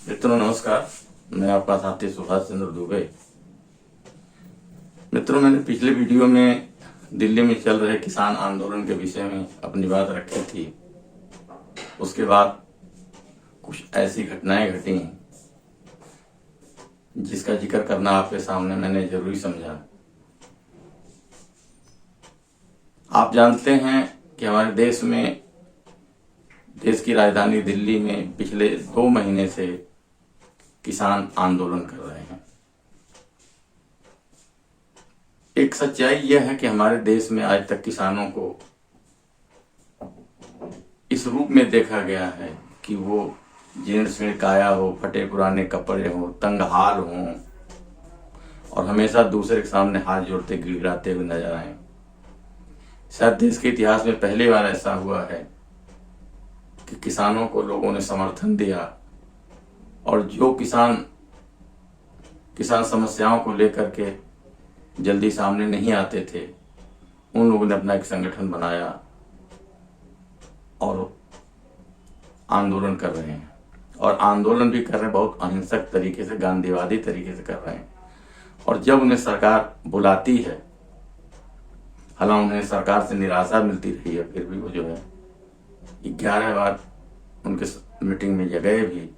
मित्रों नमस्कार। मैं आपका साथी सुभाष चंद्र दुबे। मित्रों, मैंने पिछले वीडियो में दिल्ली में चल रहे किसान आंदोलन के विषय में अपनी बात रखी थी। उसके बाद कुछ ऐसी घटनाएं घटी जिसका जिक्र करना आपके सामने मैंने जरूरी समझा। आप जानते हैं कि हमारे देश की राजधानी दिल्ली में पिछले 2 महीने से किसान आंदोलन कर रहे हैं। एक सच्चाई यह है कि हमारे देश में आज तक किसानों को इस रूप में देखा गया है कि वो जीर्ण शीर्ण काया हो, फटे पुराने कपड़े हो, तंग हाल हो और हमेशा दूसरे के सामने हाथ जोड़ते गिड़गिड़ाते हुए नजर आए। शायद देश के इतिहास में पहली बार ऐसा हुआ है कि किसानों को लोगों ने समर्थन दिया और जो किसान समस्याओं को लेकर के जल्दी सामने नहीं आते थे, उन लोगों ने अपना एक संगठन बनाया और आंदोलन कर रहे हैं। और आंदोलन भी कर रहे हैं बहुत अहिंसक तरीके से, गांधीवादी तरीके से कर रहे हैं। और जब उन्हें सरकार बुलाती है, हालांकि उन्हें सरकार से निराशा मिलती रही है, फिर भी वो जो है 11 बार उनके मीटिंग में गए भी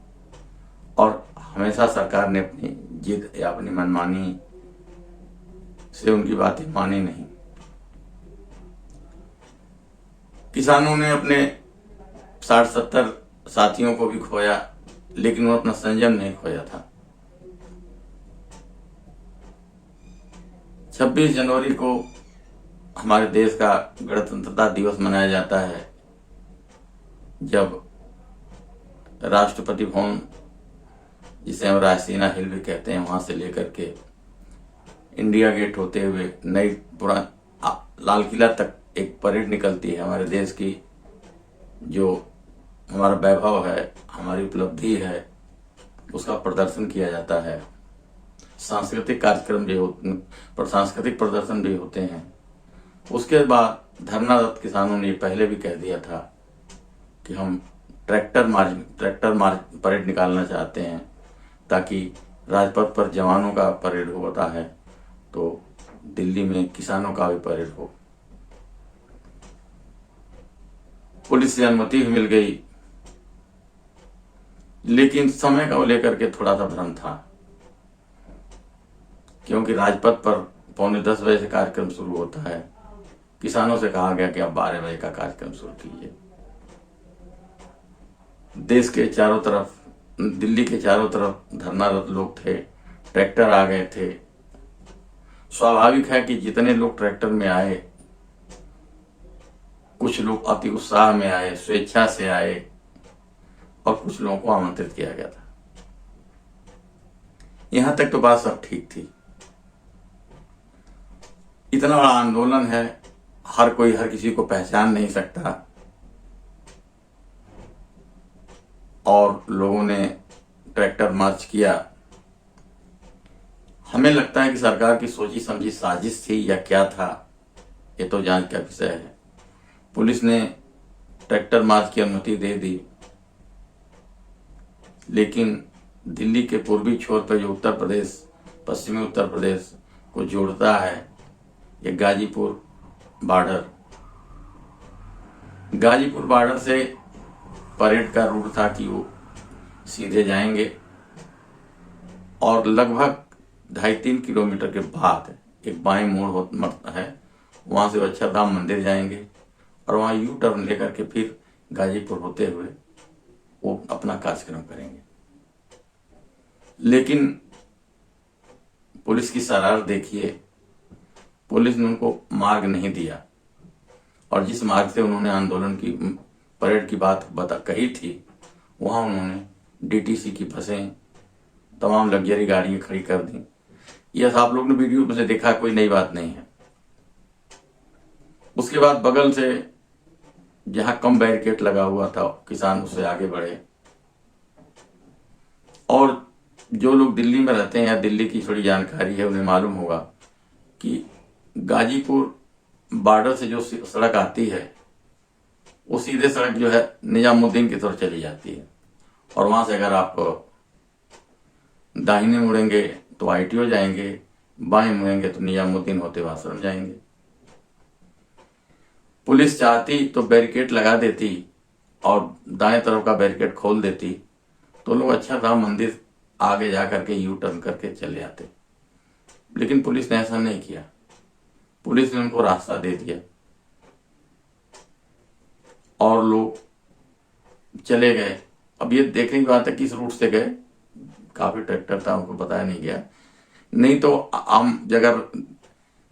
और हमेशा सरकार ने अपनी जिद या अपनी मनमानी से उनकी बातें मानी नहीं। किसानों ने अपने 60-70 साथियों को भी खोया, लेकिन वो अपना संयम नहीं खोया था। 26 जनवरी को हमारे देश का गणतंत्रता दिवस मनाया जाता है, जब राष्ट्रपति भवन, जिसे हम रायसीना हिल भी कहते हैं, वहां से लेकर के इंडिया गेट होते हुए लाल किला तक एक परेड निकलती है। हमारे देश की जो हमारा वैभव है, हमारी उपलब्धि है, उसका प्रदर्शन किया जाता है। सांस्कृतिक कार्यक्रम भी होते, सांस्कृतिक प्रदर्शन भी होते हैं। उसके बाद धरनारत किसानों ने पहले भी कह दिया था कि हम ट्रैक्टर मार्च परेड निकालना चाहते हैं, ताकि राजपथ पर जवानों का परेड होता है तो दिल्ली में किसानों का भी परेड हो। पुलिस से अनुमति भी मिल गई, लेकिन समय को लेकर के थोड़ा सा भ्रम था, क्योंकि राजपथ पर 9:45 से कार्यक्रम शुरू होता है। किसानों से कहा गया कि आप 12 बजे का कार्यक्रम शुरू कीजिए। देश के चारों तरफ, दिल्ली के चारों तरफ धरनारत लोग थे, ट्रैक्टर आ गए थे। स्वाभाविक है कि जितने लोग ट्रैक्टर में आए, कुछ लोग अति उत्साह में आए, स्वेच्छा से आए, और कुछ लोगों को आमंत्रित किया गया था। यहां तक तो बात सब ठीक थी। इतना बड़ा आंदोलन है, हर कोई हर किसी को पहचान नहीं सकता, और लोगों ने ट्रैक्टर मार्च किया। हमें लगता है कि सरकार की सोची समझी साजिश थी या क्या था, ये तो जांच का विषय है। पुलिस ने ट्रैक्टर मार्च की अनुमति दे दी, लेकिन दिल्ली के पूर्वी छोर पर जो उत्तर प्रदेश, पश्चिमी उत्तर प्रदेश को जोड़ता है, ये गाजीपुर बॉर्डर से परेड का रूट था कि वो सीधे जाएंगे और लगभग 2.5-3 किलोमीटर के बाद एक बाएं मोड़ है, वहां से अक्षरधाम मंदिर जाएंगे और वहां यू टर्न लेकर के फिर गाजीपुर होते हुए वो अपना कार्यक्रम करेंगे। लेकिन पुलिस की शरारत देखिए, पुलिस ने उनको मार्ग नहीं दिया, और जिस मार्ग से उन्होंने आंदोलन की परेड की बात कही थी, वहां उन्होंने डीटीसी की बसें, तमाम लग्जरी गाड़ियां खड़ी कर दी। यह आप लोग ने वीडियो में से देखा, कोई नई बात नहीं है। उसके बाद बगल से जहां कम बैरिकेड लगा हुआ था, किसान उससे आगे बढ़े। और जो लोग दिल्ली में रहते हैं या दिल्ली की थोड़ी जानकारी है, उन्हें मालूम होगा कि गाजीपुर बॉर्डर से जो सड़क आती है, वो सीधे सड़क जो है निजामुद्दीन की तरफ चली जाती है। और वहां से अगर आप दाहिने मुड़ेंगे तो आईटीओ जाएंगे, बाएं मुड़ेंगे तो निजामुद्दीन होते हुए आश्रम जाएंगे। पुलिस चाहती तो बैरिकेड लगा देती और दाएं तरफ का बैरिकेड खोल देती, तो लोग अच्छा राम मंदिर आगे जा करके यू टर्न करके चले आते। लेकिन पुलिस ने ऐसा नहीं किया, पुलिस ने उनको रास्ता दे दिया और लोग चले गए। अब ये देखने की बात है किस रूट से गए, काफी ट्रैक्टर था, उनको बताया नहीं गया। नहीं तो हम अगर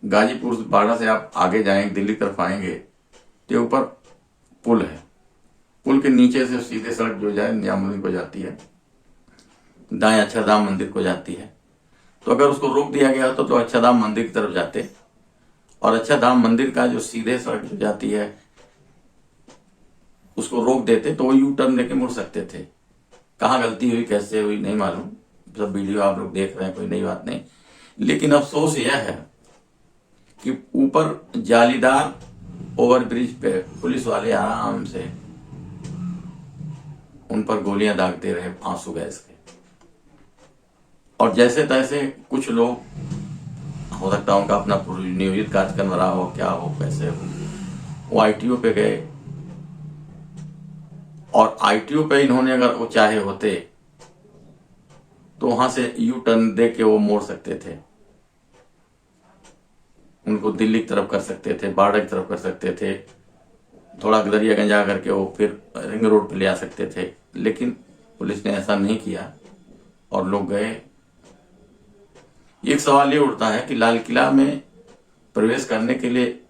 गाजीपुर बाड़ा से आप आगे जाएंगे, दिल्ली तरफ आएंगे तो ऊपर पुल है, पुल के नीचे से सीधे सड़क जो जाए निजामुद्दीन को जाती है, दाएं अक्षरधाम मंदिर को जाती है। तो अगर उसको रोक दिया गया तो अक्षरधाम मंदिर की तरफ जाते, और अक्षरधाम मंदिर का जो सीधे सड़क जो जाती है उसको रोक देते तो वो यू टर्न लेके मुड़ सकते थे। कहाँ गलती हुई, कैसे हुई नहीं मालूम, सब वीडियो आप लोग देख रहे हैं, कोई नई बात नहीं। लेकिन अफसोस यह है कि ऊपर जालीदार ओवरब्रिज पे पुलिस वाले आराम से उन पर गोलियां दागते रहे आंसू गैस के, और जैसे तैसे कुछ लोग, हो सकता है उनका अपना नियोजित कार्यक्रम रहा हो, क्या हो कैसे हो, वो आईटीओ पे गए, और आईटीओ पे इन्होंने अगर वो चाहे होते तो वहां से यू टर्न दे के वो मोड़ सकते थे, उनको दिल्ली की तरफ कर सकते थे, बाड़ा की तरफ कर सकते थे, थोड़ा गदरियागंज जा करके वो फिर रिंग रोड पे ले आ सकते थे। लेकिन पुलिस ने ऐसा नहीं किया और लोग गए। एक सवाल ये उठता है कि लाल किला में प्रवेश करने के लिए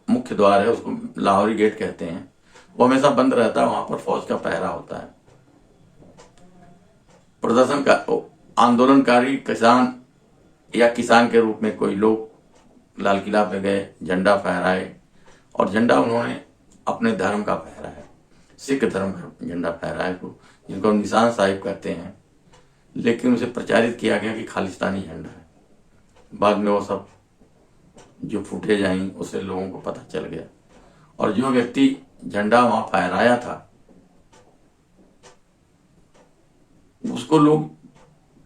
मुख्य द्वार है, उसको लाहौरी गेट कहते हैं, वो हमेशा बंद रहता है, वहां पर फौज का पहरा होता है। प्रदर्शन का आंदोलनकारी किसान या किसान के रूप में कोई लोग लाल किला पे गए, झंडा फहराए, और झंडा उन्होंने अपने धर्म का फहराया, सिख धर्म का झंडा फहराया, जिनको निशान साहिब कहते हैं। लेकिन उसे प्रचारित किया गया कि खालिस्तानी झंडा है। बाद में वो सब जो फुटेज आई उससे लोगों को पता चल गया, और जो व्यक्ति झंडा वहां फहराया था उसको लोग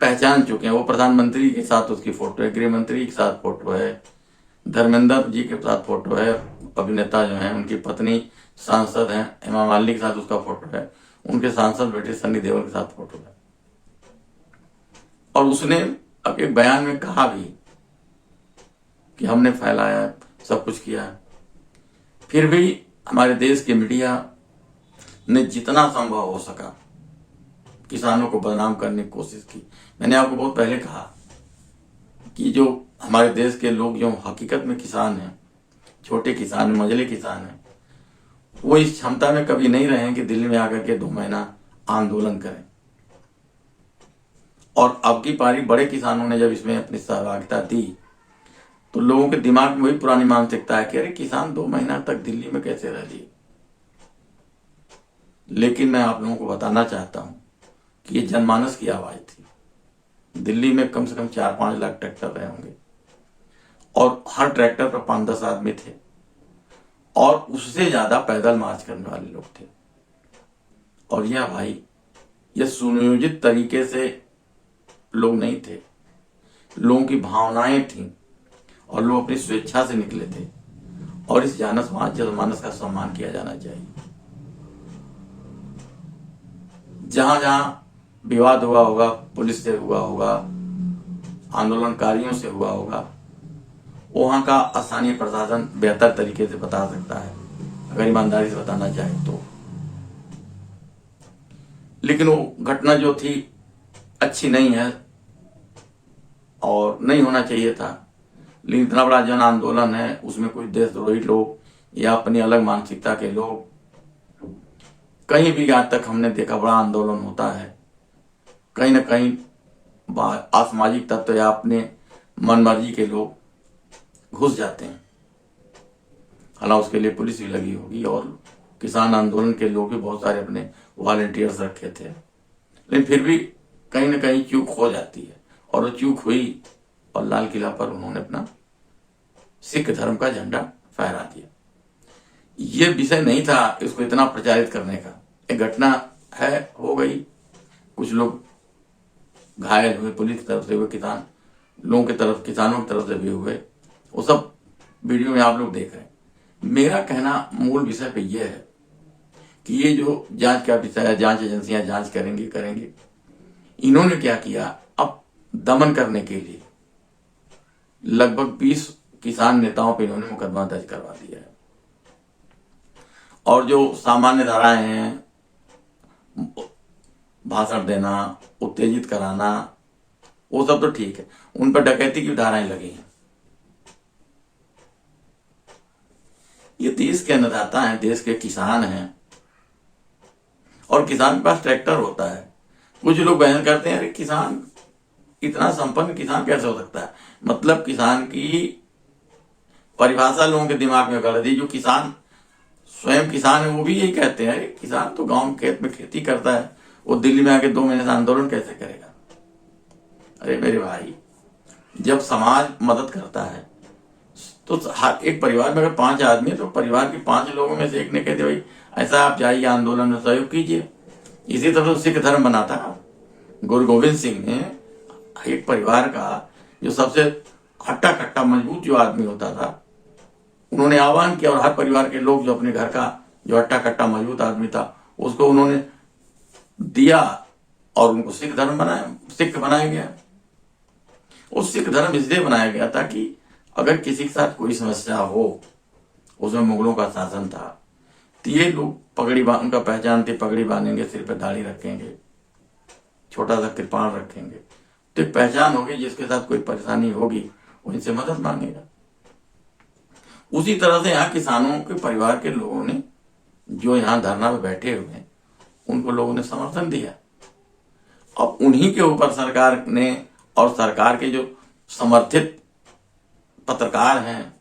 पहचान चुके हैं। वो प्रधानमंत्री के साथ उसकी फोटो है, गृह मंत्री के साथ फोटो है, धर्मेंद्र जी के साथ फोटो है, अभिनेता जो हैं उनकी पत्नी सांसद हैं, हेमा मालिनी के साथ उसका फोटो है, उनके सांसद बेटे सन्नी देओल के साथ फोटो है। और उसने अब एक बयान में कहा भी कि हमने फैलाया, सब कुछ किया। फिर भी हमारे देश के मीडिया ने जितना संभव हो सका किसानों को बदनाम करने की कोशिश की। मैंने आपको बहुत पहले कहा कि जो हमारे देश के लोग जो हकीकत में किसान हैं, छोटे किसान, मझले किसान हैं, वो इस क्षमता में कभी नहीं रहे कि दिल्ली में आकर के 2 महीना आंदोलन करें। और अब की पारी बड़े किसानों ने जब इसमें अपनी सहभागिता दी तो लोगों के दिमाग में वही पुरानी मानसिकता है कि अरे किसान 2 महीना तक दिल्ली में कैसे रह लिए। लेकिन मैं आप लोगों को बताना चाहता हूं कि ये जनमानस की आवाज थी। दिल्ली में कम से कम 4-5 लाख ट्रैक्टर रहे होंगे, और हर ट्रैक्टर पर 5-10 आदमी थे, और उससे ज्यादा पैदल मार्च करने वाले लोग थे। और यह भाई, यह सुनियोजित तरीके से लोग नहीं थे, लोगों की भावनाएं थीं, और लोग अपनी स्वेच्छा से निकले थे। और इस जनमानस का सम्मान किया जाना चाहिए। जहां जहां विवाद हुआ होगा, पुलिस से हुआ होगा, आंदोलनकारियों से हुआ होगा, वहां का स्थानीय प्रशासन बेहतर तरीके से बता सकता है, अगर ईमानदारी से बताना चाहे तो। लेकिन वो घटना जो थी अच्छी नहीं है और नहीं होना चाहिए था। लेकिन इतना बड़ा जन आंदोलन है, उसमें कुछ देशद्रोही लोग या अपनी अलग मानसिकता के लोग, कहीं भी आज तक हमने देखा बड़ा आंदोलन होता है, कहीं ना कहीं असामाजिक तत्व या अपने मनमर्जी के लोग घुस जाते हैं। हालांकि उसके लिए पुलिस भी लगी होगी, और किसान आंदोलन के लोग भी बहुत सारे अपने वॉलंटियर्स रखे थे। लेकिन फिर भी कहीं ना कहीं चूक हो जाती है, और वो चूक हुई, और लाल किला पर उन्होंने अपना सिख धर्म का झंडा फहरा दिया। ये विषय नहीं था इसको इतना प्रचारित करने का। एक घटना है, हो गई, कुछ लोग घायल हुए, पुलिस की तरफ से हुए, किसानों की तरफ से भी हुए, वो सब वीडियो में आप लोग देख रहे हैं। मेरा कहना मूल विषय पे यह है कि ये जो जांच का विषय है, जांच एजेंसियां जांच करेंगी। इन्होंने क्या किया, अब दमन करने के लिए लगभग 20 किसान नेताओं पे इन्होंने मुकदमा दर्ज करवा दिया है। और जो सामान्य धाराएं हैं, भाषण देना, उत्तेजित कराना, वो सब तो ठीक है, उन पर डकैती की धाराएं लगी हैं। ये देश के अन्नदाता हैं, देश के किसान हैं, और किसान के पास ट्रैक्टर होता है। कुछ लोग बयान करते हैं, अरे किसान, इतना संपन्न किसान कैसे हो सकता है? मतलब किसान की परिभाषा लोगों के दिमाग में गलत है। जो किसान स्वयं किसान है वो भी यही कहते हैं, अरे किसान तो गांव खेत में खेती करता है, वो दिल्ली में आके 2 महीने से आंदोलन कैसे करेगा? अरे मेरे भाई, जब समाज मदद करता है तो हर एक परिवार में अगर 5 आदमी है तो परिवार के 5 लोगों में से एक ने कह दिया, भाई ऐसा आप जाइए आंदोलन में सहयोग कीजिए। इसी तरह तो सिख धर्म बना था। गुरु गोविंद सिंह ने एक परिवार का जो सबसे हट्टा कट्टा मजबूत जो आदमी होता था, उन्होंने आह्वान किया, और हर परिवार के लोग जो अपने घर का जो हट्टा कट्टा मजबूत आदमी था उसको उन्होंने दिया, और उनको सिख बनाया गया। उस सिख धर्म इसलिए बनाया गया था कि अगर किसी के साथ कोई समस्या हो, उसमें मुगलों का शासन था, तो ये लोग उनका पहचान थी, पगड़ी बांधेंगे, सिर पे दाढ़ी रखेंगे, छोटा सा कृपाण रखेंगे, तो एक पहचान होगी, जिसके साथ कोई परेशानी होगी वो इनसे मदद मांगेगा। उसी तरह से यहाँ किसानों के परिवार के लोगों ने जो यहाँ धरना पे बैठे हुए हैं, उनको लोगों ने समर्थन दिया। अब उन्हीं के ऊपर सरकार ने, और सरकार के जो समर्थित पत्रकार हैं,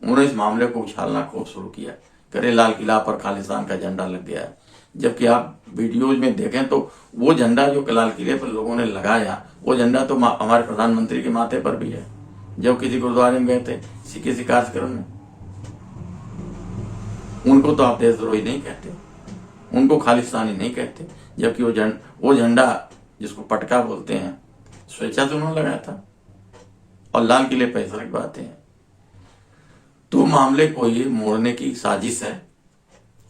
उन्होंने इस मामले को उछालना खूब शुरू किया। करे लाल किला पर खालिस्तान का झंडा लग गया है। जबकि आप वीडियोज में देखें तो वो झंडा जो लाल किले पर लोगों ने लगाया, वो झंडा तो हमारे प्रधानमंत्री के माथे पर भी है। जब किसी गुरुद्वारे में गए थे किसी कार्यक्रम में, उनको तो आप देशद्रोही नहीं कहते, उनको खालिस्तानी नहीं कहते, जबकि वो झंडा जिसको पटका बोलते हैं, स्वेच्छा से उन्होंने लगाया था, और लाल किले पर ऐसा लगवाते हैं। तो मामले को ये मोड़ने की साजिश है,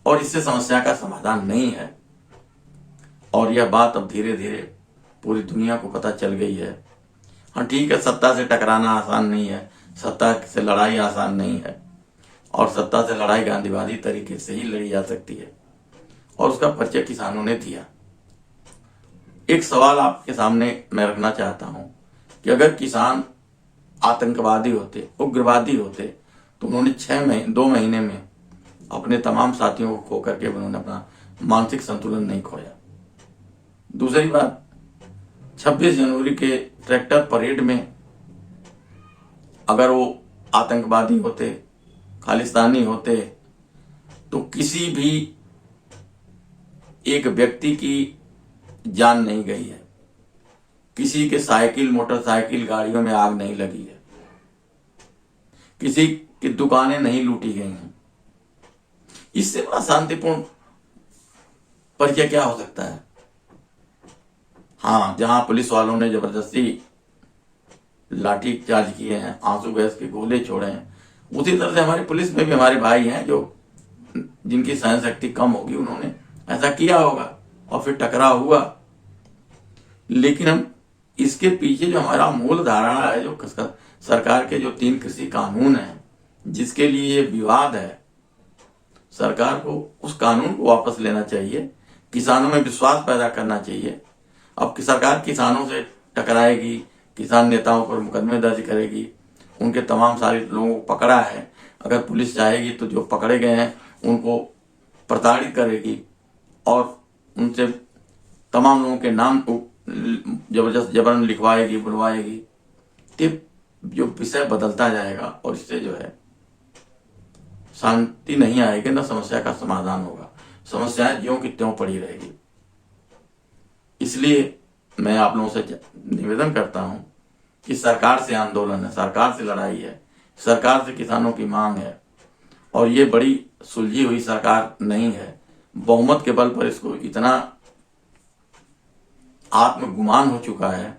और इससे समस्या का समाधान नहीं है। और यह बात अब धीरे धीरे पूरी दुनिया को पता चल गई है। हाँ ठीक है, सत्ता से टकराना आसान नहीं है, सत्ता से लड़ाई आसान नहीं है, और सत्ता से लड़ाई गांधीवादी तरीके से ही लड़ी जा सकती है, और उसका परिचय किसानों ने दिया। एक सवाल आपके सामने मैं रखना चाहता हूं कि अगर किसान आतंकवादी होते, उग्रवादी होते, तो उन्होंने 2 महीने में अपने तमाम साथियों को खो करके उन्होंने अपना मानसिक संतुलन नहीं खोया। दूसरी बात, 26 जनवरी के ट्रैक्टर परेड में अगर वो आतंकवादी होते, खालिस्तानी होते, तो किसी भी एक व्यक्ति की जान नहीं गई है, किसी के साइकिल मोटरसाइकिल गाड़ियों में आग नहीं लगी है, किसी की दुकानें नहीं लूटी गई हैं। इससे बड़ा शांतिपूर्ण परिचय क्या हो सकता है? हाँ, जहां पुलिस वालों ने जबरदस्ती लाठी चार्ज किए हैं, आंसू गैस के गोले छोड़े हैं, उसी तरह से हमारी पुलिस में भी हमारे भाई हैं जो जिनकी सहन शक्ति कम होगी, उन्होंने ऐसा किया होगा और फिर टकराव हुआ। लेकिन हम इसके पीछे जो हमारा मूल धारणा है, जो सरकार के जो 3 कृषि कानून हैं, जिसके लिए ये विवाद है, सरकार को उस कानून को वापस लेना चाहिए, किसानों में विश्वास पैदा करना चाहिए। अब सरकार किसानों से टकराएगी, किसान नेताओं पर मुकदमे दर्ज करेगी, उनके तमाम सारे लोगों को पकड़ा है, अगर पुलिस चाहेगी तो जो पकड़े गए हैं उनको प्रताड़ित करेगी, और उनसे तमाम लोगों के नाम को जबरन लिखवाएगी, बुलवाएगी। तो जो विषय बदलता जाएगा, और इससे जो है शांति नहीं आएगी, न समस्या का समाधान होगा, समस्याएं ज्यों की त्यों पड़ी रहेगी। इसलिए मैं आप लोगों से निवेदन करता हूं कि सरकार से आंदोलन है, सरकार से लड़ाई है, सरकार से किसानों की मांग है, और ये बड़ी सुलझी हुई सरकार नहीं है। बहुमत के बल पर इसको इतना आत्मगुमान हो चुका है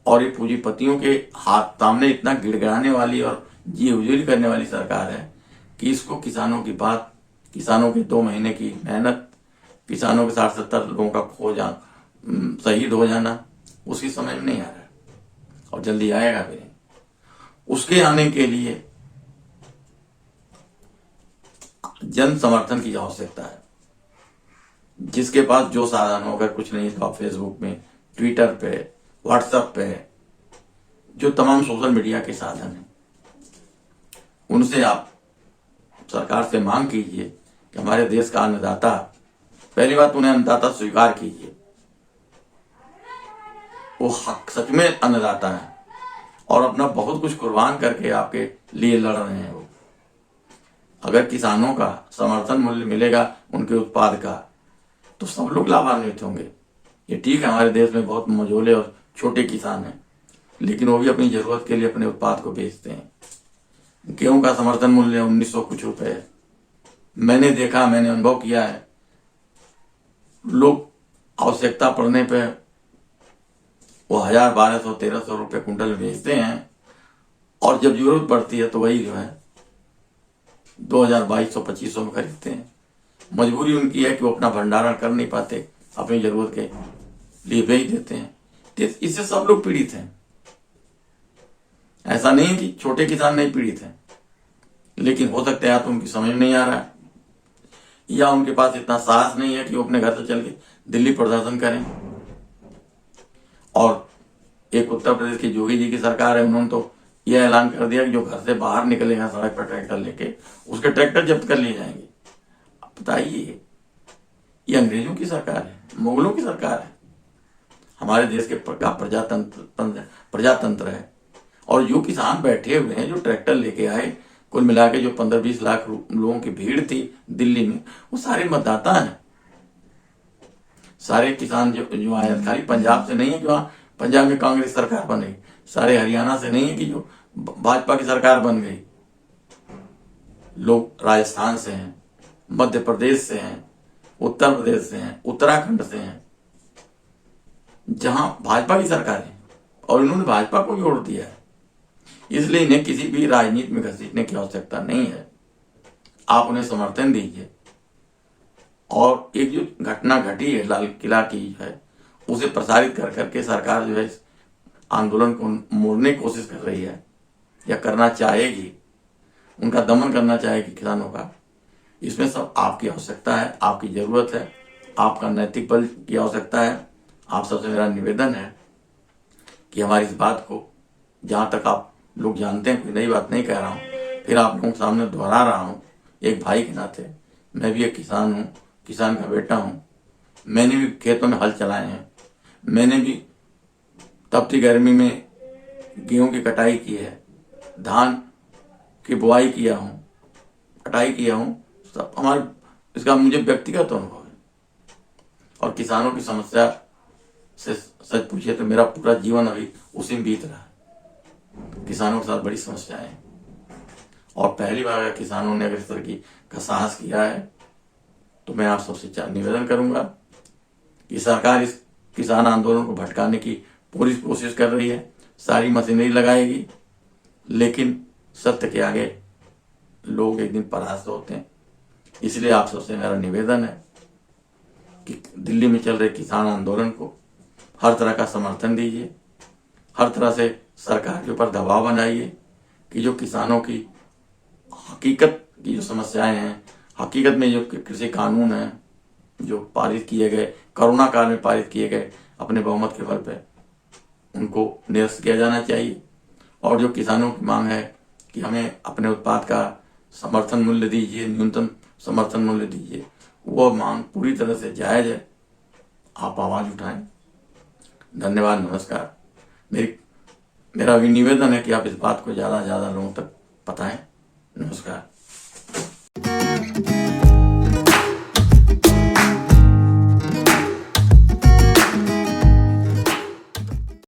और ये पूंजीपतियों के हाथ सामने इतना गिड़गिड़ाने वाली और जी हुजूरी करने वाली सरकार है कि इसको किसानों की बात, किसानों के 2 महीने की मेहनत, किसानों के 60-70 लोगों का शहीद हो जाना उसकी समझ में नहीं आ रहा है और जल्दी आएगा भी नहीं। उसके आने के लिए जन समर्थन की आवश्यकता है। जिसके पास जो साधन हो, अगर कुछ नहीं तो आप फेसबुक में, ट्विटर पे, व्हाट्सएप पे, जो तमाम सोशल मीडिया के साधन हैं, उनसे आप सरकार से मांग कीजिए कि हमारे देश का अन्नदाता, पहली बात उन्हें अन्नदाता स्वीकार कीजिए, वो हक सच में अन्नदाता है और अपना बहुत कुछ कुर्बान करके आपके लिए लड़ रहे हैं। वो अगर किसानों का समर्थन मूल्य मिलेगा उनके उत्पाद का तो सब लोग लाभान्वित होंगे। ये ठीक है, हमारे देश में बहुत मझोले और छोटे किसान हैं, लेकिन वो भी अपनी जरूरत के लिए अपने उत्पाद को बेचते हैं। गेहूं का समर्थन मूल्य 1900 कुछ रुपए है। मैंने देखा, मैंने अनुभव किया है, लोग आवश्यकता पड़ने पे वो 1000, 1200, 1300 रुपये कुंटल बेचते हैं और जब जरूरत पड़ती है तो वही जो है 2000, 2200, 2500 में खरीदते हैं। मजबूरी उनकी है कि वो अपना भंडारण कर नहीं पाते, अपनी जरूरत के लिए बेच देते हैं। तो इससे सब लोग पीड़ित हैं। ऐसा नहीं कि छोटे किसान नहीं पीड़ित हैं, लेकिन हो सकता है तो उनकी समझ में नहीं आ रहा है या उनके पास इतना साहस नहीं है कि वो अपने घर से चल के दिल्ली प्रदर्शन करें। और एक उत्तर प्रदेश की योगी जी की सरकार है, उन्होंने तो यह ऐलान कर दिया कि जो घर से बाहर निकलेगा सड़क पर ट्रैक्टर लेके, उसके ट्रैक्टर जब्त कर लिए जाएंगे। अब बताइए, ये अंग्रेजों की सरकार है, मुगलों की सरकार है। हमारे देश के प्रजातंत्र है और जो किसान बैठे हुए हैं, जो ट्रैक्टर लेके आए, कुल मिला के जो 15-20 लाख लोगों की भीड़ थी दिल्ली में, वो सारे मतदाता हैं। सारे किसान जो आए, खाली पंजाब से नहीं है कि वहां पंजाब में कांग्रेस सरकार बन गई, सारे हरियाणा से नहीं है कि जो भाजपा की सरकार बन गई। लोग राजस्थान से हैं, मध्य प्रदेश से हैं, उत्तर प्रदेश से हैं, उत्तराखंड से हैं, जहां भाजपा की सरकार है और इन्होंने भाजपा को भी वोट दिया है। इसलिए इन्हें किसी भी राजनीति में घसीटने की आवश्यकता नहीं है। आप उन्हें समर्थन दीजिए और एक जो घटना घटी है लाल किला की है, उसे प्रसारित कर करके सरकार जो है इस आंदोलन को मोड़ने की कोशिश कर रही है या करना चाहेगी, उनका दमन करना चाहेगी किसानों का। इसमें सब आपकी आवश्यकता है, आपकी जरूरत है, आपका नैतिक बल की आवश्यकता है। आप सबसे मेरा निवेदन है कि हमारी इस बात को, जहां तक आप लोग जानते हैं, कोई नई बात नहीं कह रहा हूं, फिर आप लोगों के सामने दोहरा रहा हूं, एक भाई के नाते। मैं भी एक किसान हूं, किसान का बेटा हूं। मैंने भी खेतों में हल चलाए हैं, मैंने भी तपती गर्मी में गेहूं की कटाई की है, धान की बुआई किया हूं, कटाई किया हूं, सब हमारे, इसका मुझे व्यक्तिगत अनुभव है। और किसानों की समस्या से सच पूछिए तो मेरा पूरा जीवन अभी उसी में बीत रहा है। किसानों के साथ बड़ी समस्याएं हैं और पहली बार अगर किसानों ने अगर इस तरह का साहस किया है तो मैं आप सबसे निवेदन करूंगा कि सरकार इस किसान आंदोलन को भटकाने की पूरी कोशिश कर रही है, सारी मशीनरी लगाएगी, लेकिन सत्य के आगे लोग एक दिन परास्त होते हैं। इसलिए आप सबसे मेरा निवेदन है कि दिल्ली में चल रहे किसान आंदोलन को हर तरह का समर्थन दीजिए, हर तरह से सरकार के ऊपर दबाव बनाइए कि जो किसानों की हकीकत की जो समस्याएं हैं, हकीकत में जो कृषि कानून है जो पारित किए गए, कोरोना काल में पारित किए गए अपने बहुमत के बल पे, उनको निरस्त किया जाना चाहिए। और जो किसानों की मांग है कि हमें अपने उत्पाद का समर्थन मूल्य दीजिए, न्यूनतम समर्थन मूल्य दीजिए, वो मांग पूरी तरह से जायज है। आप आवाज उठाएं। धन्यवाद, नमस्कार। मेरा भी निवेदन है कि आप इस बात को ज्यादा से ज्यादा लोगों तक बताएं। नमस्कार।